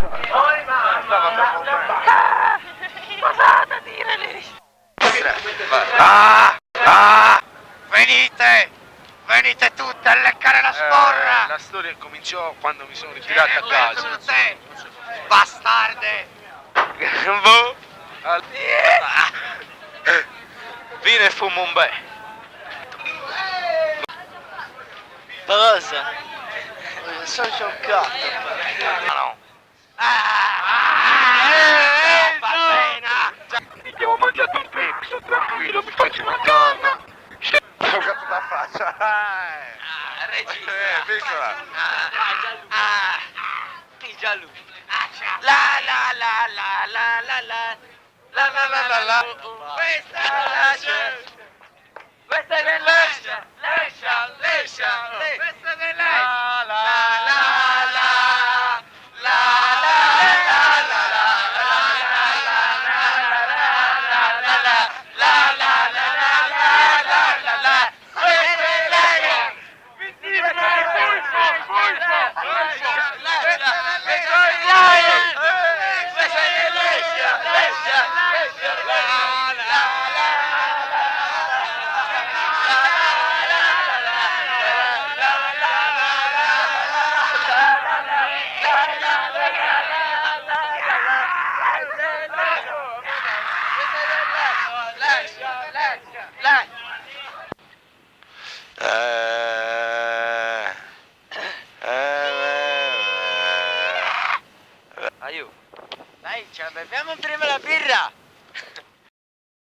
Oi mamma! Cosa da dire lì? Venite! Venite tutte a leccare la sporra! La storia cominciò quando mi sono ritirato a casa. Tutte! Bastarde! Boh. Vieni e fumo un bel. Cosa? Sono scioccato. No! Abbiamo mangiato un pezzo, tranquillo, mi faccio una canna! Ho cazzo da faccia. Regista! Piccola. Il giallo. La la la la la la la la la la la la. Questa è l'Ascia! Questa è dell'Ascia! L'Ascia! L'Ascia! Questa è dell'Ascia! La la la la la la Aiù. Dai, ce la beviamo